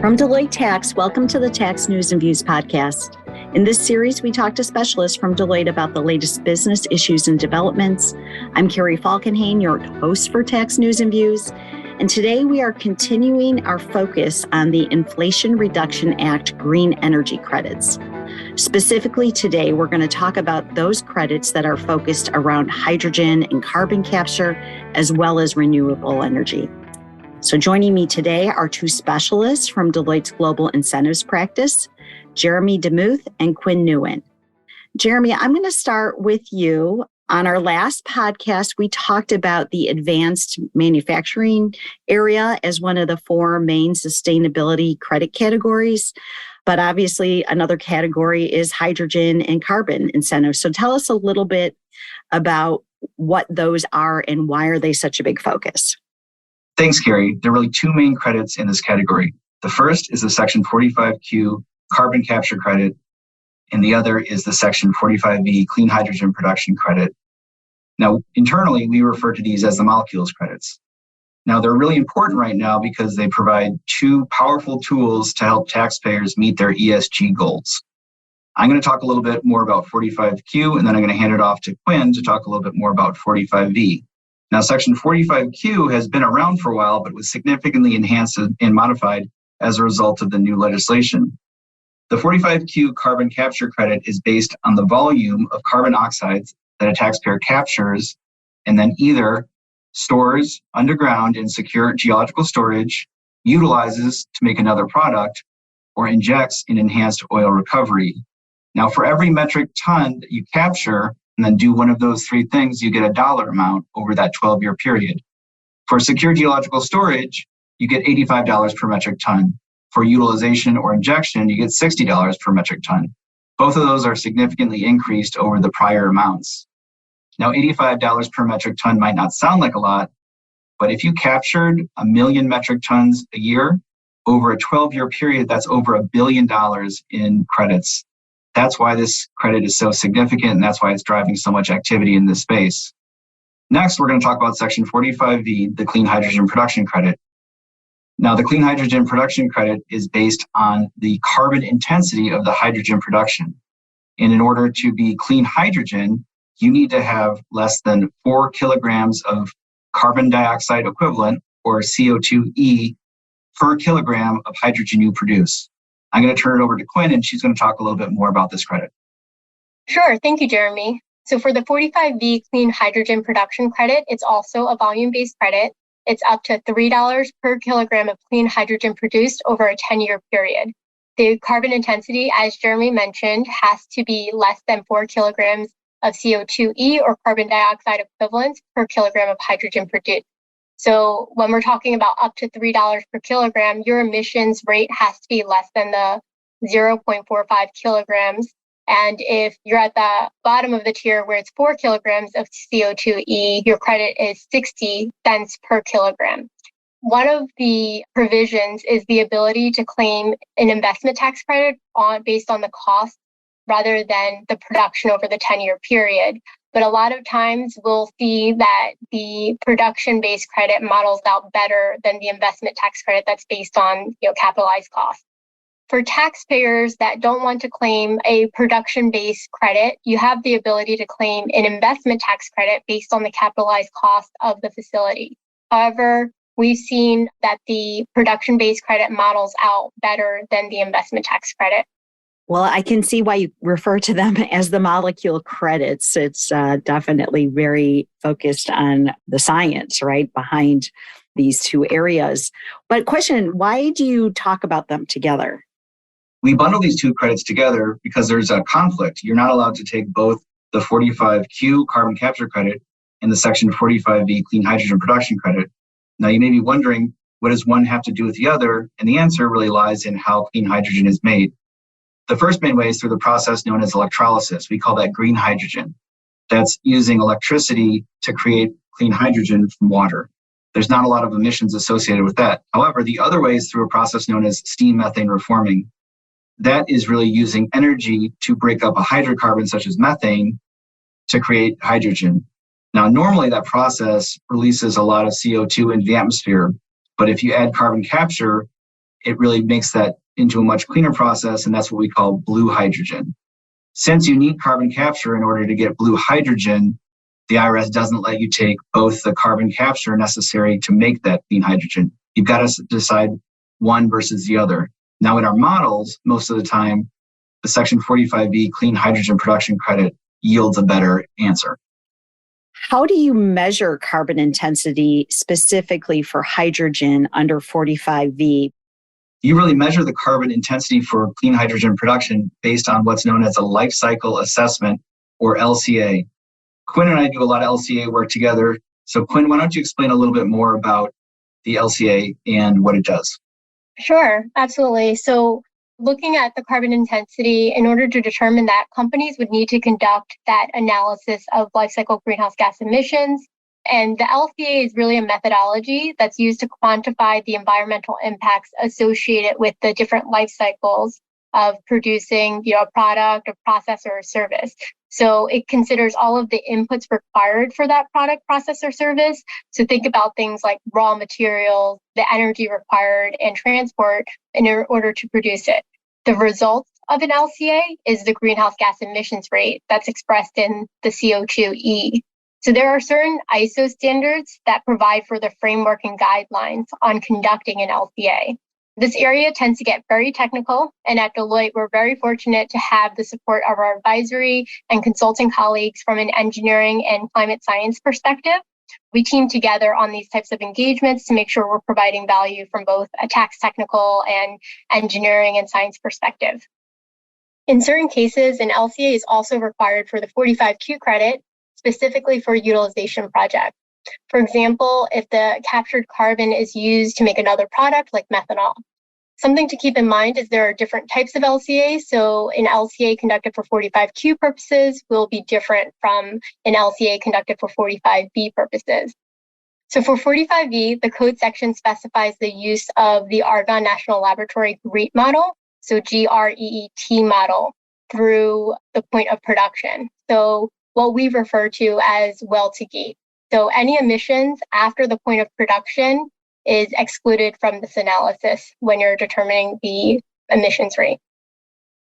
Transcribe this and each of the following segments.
From Deloitte Tax, welcome to the Tax News and Views podcast. In this series, we talk to specialists from Deloitte about the latest business issues and developments. I'm Carrie Falkenhayn, your host for Tax News and Views. And today we are continuing our focus on the Inflation Reduction Act green energy credits. Specifically today, we're going to talk about those credits that are focused around hydrogen and carbon capture, as well as renewable energy. So joining me today are two specialists from Deloitte's Global Incentives Practice, Jeremy DeMuth and Quinn Nguyen. Jeremy, I'm going to start with you. On our last podcast, we talked about the advanced manufacturing area as one of the four main sustainability credit categories. But obviously, another category is hydrogen and carbon incentives. So tell us a little bit about what those are and why are they such a big focus? Thanks, Carrie. There are really two main credits in this category. The first is the Section 45Q carbon capture credit, and the other is the Section 45V clean hydrogen production credit. Now, internally, we refer to these as the molecules credits. Now, they're really important right now because they provide two powerful tools to help taxpayers meet their ESG goals. I'm going to talk a little bit more about 45Q, and then I'm going to hand it off to Quinn to talk a little bit more about 45V. Now, Section 45Q has been around for a while, but was significantly enhanced and modified as a result of the new legislation. The 45Q carbon capture credit is based on the volume of carbon oxides that a taxpayer captures and then either stores underground in secure geological storage, utilizes to make another product, or injects in enhanced oil recovery. Now, for every metric ton that you capture and then do one of those three things, you get a dollar amount over that 12-year period. For secure geological storage, you get $85 per metric ton. For utilization or injection, you get $60 per metric ton. Both of those are significantly increased over the prior amounts. Now, $85 per metric ton might not sound like a lot, but if you captured 1 million metric tons a year, over a 12-year period, that's over $1 billion in credits. That's why this credit is so significant, and that's why it's driving so much activity in this space. Next, we're going to talk about Section 45V, the clean hydrogen production credit. Now, the clean hydrogen production credit is based on the carbon intensity of the hydrogen production. And in order to be clean hydrogen, you need to have less than 4 kilograms of carbon dioxide equivalent, or CO2e, per kilogram of hydrogen you produce. I'm going to turn it over to Quinn, and she's going to talk a little bit more about this credit. Sure. Thank you, Jeremy. So for the 45V clean hydrogen production credit, it's also a volume-based credit. It's up to $3 per kilogram of clean hydrogen produced over a 10-year period. The carbon intensity, as Jeremy mentioned, has to be less than 4 kilograms of CO2e, or carbon dioxide equivalents, per kilogram of hydrogen produced. So when we're talking about up to $3 per kilogram, your emissions rate has to be less than the 0.45 kilograms. And if you're at the bottom of the tier where it's 4 kilograms of CO2e, your credit is 60 cents per kilogram. One of the provisions is the ability to claim an investment tax credit based on the cost rather than the production over the 10-year period. But a lot of times we'll see that the production-based credit models out better than the investment tax credit that's based on capitalized costs. For taxpayers that don't want to claim a production-based credit, you have the ability to claim an investment tax credit based on the capitalized cost of the facility. However, we've seen that the production-based credit models out better than the investment tax credit. Well, I can see why you refer to them as the molecule credits. It's definitely very focused on the science, right, behind these two areas. But question, why do you talk about them together? We bundle these two credits together because there's a conflict. You're not allowed to take both the 45Q carbon capture credit and the Section 45V clean hydrogen production credit. Now, you may be wondering, what does one have to do with the other? And the answer really lies in how clean hydrogen is made. The first main way is through the process known as electrolysis. We call that green hydrogen. That's using electricity to create clean hydrogen from water. There's not a lot of emissions associated with that. However, the other way is through a process known as steam methane reforming. That is really using energy to break up a hydrocarbon such as methane to create hydrogen. Now, normally that process releases a lot of CO2 into the atmosphere, but if you add carbon capture, it really makes that into a much cleaner process, and that's what we call blue hydrogen. Since you need carbon capture in order to get blue hydrogen, the IRS doesn't let you take both the carbon capture necessary to make that clean hydrogen. You've got to decide one versus the other. Now, in our models, most of the time, the Section 45V clean hydrogen production credit yields a better answer. How do you measure carbon intensity specifically for hydrogen under 45V? You really measure the carbon intensity for clean hydrogen production based on what's known as a life cycle assessment, or LCA. Quinn and I do a lot of LCA work together. So Quinn, why don't you explain a little bit more about the LCA and what it does? Sure, absolutely. So looking at the carbon intensity, in order to determine that, companies would need to conduct that analysis of life cycle greenhouse gas emissions. And the LCA is really a methodology that's used to quantify the environmental impacts associated with the different life cycles of producing, a product, a process, or a service. So it considers all of the inputs required for that product, process, or service. So think about things like raw materials, the energy required, and transport in order to produce it. The result of an LCA is the greenhouse gas emissions rate that's expressed in the CO2e. So there are certain ISO standards that provide for the framework and guidelines on conducting an LCA. This area tends to get very technical, and at Deloitte, we're very fortunate to have the support of our advisory and consulting colleagues from an engineering and climate science perspective. We team together on these types of engagements to make sure we're providing value from both a tax technical and engineering and science perspective. In certain cases, an LCA is also required for the 45Q credit, specifically for utilization projects. For example, if the captured carbon is used to make another product like methanol. Something to keep in mind is there are different types of LCA. So an LCA conducted for 45Q purposes will be different from an LCA conducted for 45V purposes. So for 45V, the code section specifies the use of the Argonne National Laboratory GREET model, so GREET model, through the point of production. So what we refer to as well to gate. So any emissions after the point of production is excluded from this analysis when you're determining the emissions rate.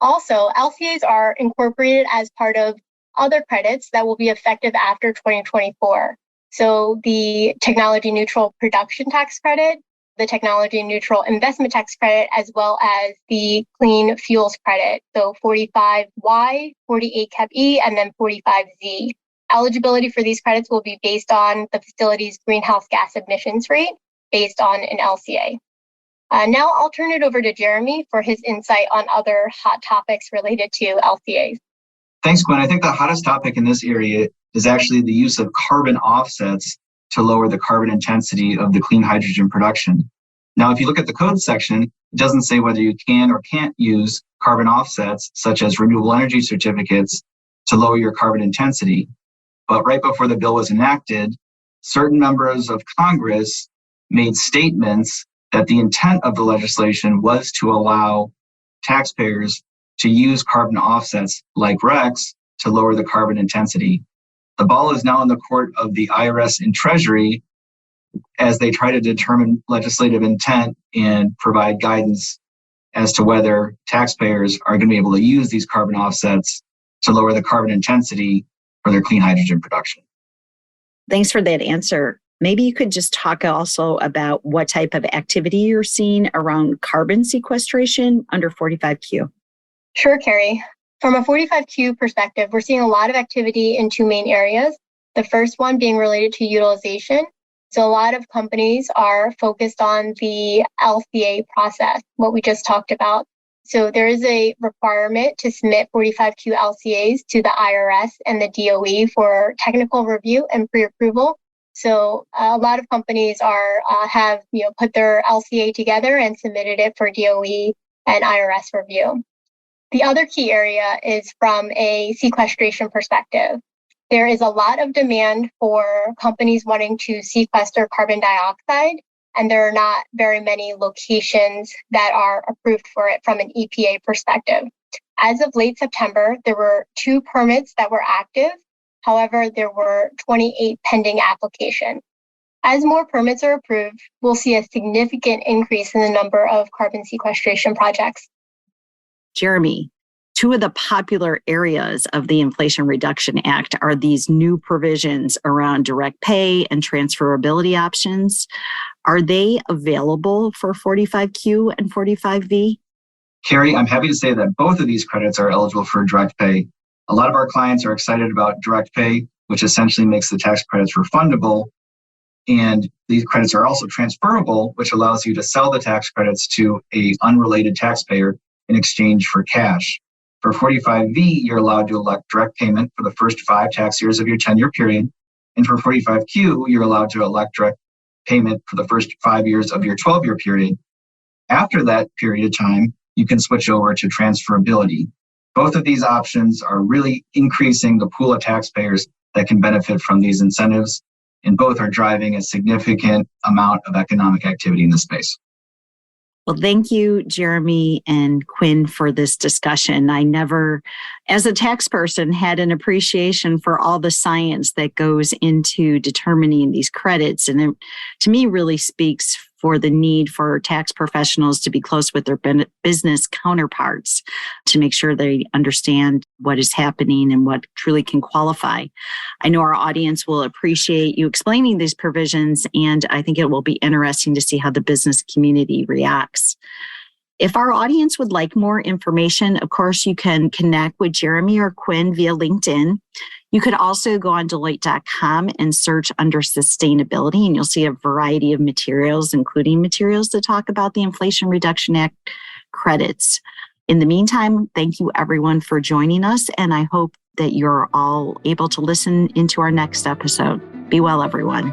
Also, LCAs are incorporated as part of other credits that will be effective after 2024. So the technology neutral production tax credit, the technology neutral investment tax credit, as well as the clean fuels credit. So 45Y, 48 Cap E, and then 45Z. Eligibility for these credits will be based on the facility's greenhouse gas emissions rate based on an LCA. Now I'll turn it over to Jeremy for his insight on other hot topics related to LCAs. Thanks, Gwen. I think the hottest topic in this area is actually the use of carbon offsets to lower the carbon intensity of the clean hydrogen production. Now, if you look at the code section, it doesn't say whether you can or can't use carbon offsets, such as renewable energy certificates, to lower your carbon intensity. But right before the bill was enacted, certain members of Congress made statements that the intent of the legislation was to allow taxpayers to use carbon offsets like RECs to lower the carbon intensity. The ball is now in the court of the IRS and Treasury as they try to determine legislative intent and provide guidance as to whether taxpayers are going to be able to use these carbon offsets to lower the carbon intensity for their clean hydrogen production. Thanks for that answer. Maybe you could just talk also about what type of activity you're seeing around carbon sequestration under 45Q. Sure, Carrie. From a 45Q perspective, we're seeing a lot of activity in two main areas. The first one being related to utilization. So a lot of companies are focused on the LCA process, what we just talked about. So there is a requirement to submit 45Q LCAs to the IRS and the DOE for technical review and pre-approval. So a lot of companies have put their LCA together and submitted it for DOE and IRS review. The other key area is from a sequestration perspective. There is a lot of demand for companies wanting to sequester carbon dioxide, and there are not very many locations that are approved for it from an EPA perspective. As of late September, there were 2 permits that were active. However, there were 28 pending applications. As more permits are approved, we'll see a significant increase in the number of carbon sequestration projects. Jeremy, two of the popular areas of the Inflation Reduction Act are these new provisions around direct pay and transferability options. Are they available for 45Q and 45V? Carrie, I'm happy to say that both of these credits are eligible for direct pay. A lot of our clients are excited about direct pay, which essentially makes the tax credits refundable. And these credits are also transferable, which allows you to sell the tax credits to an unrelated taxpayer in exchange for cash. For 45V, you're allowed to elect direct payment for the first 5 tax years of your 10-year period. And for 45Q, you're allowed to elect direct payment for the first 5 years of your 12-year period. After that period of time, you can switch over to transferability. Both of these options are really increasing the pool of taxpayers that can benefit from these incentives, and both are driving a significant amount of economic activity in the space. Well, thank you, Jeremy and Quinn, for this discussion. I never, as a tax person, had an appreciation for all the science that goes into determining these credits. And it, to me, really speaks for the need for tax professionals to be close with their business counterparts to make sure they understand what is happening and what truly can qualify. I know our audience will appreciate you explaining these provisions, and I think it will be interesting to see how the business community reacts. If our audience would like more information, of course, you can connect with Jeremy or Quinn via LinkedIn. You could also go on Deloitte.com and search under sustainability, and you'll see a variety of materials, including materials that talk about the Inflation Reduction Act credits. In the meantime, thank you everyone for joining us, and I hope that you're all able to listen into our next episode. Be well, everyone.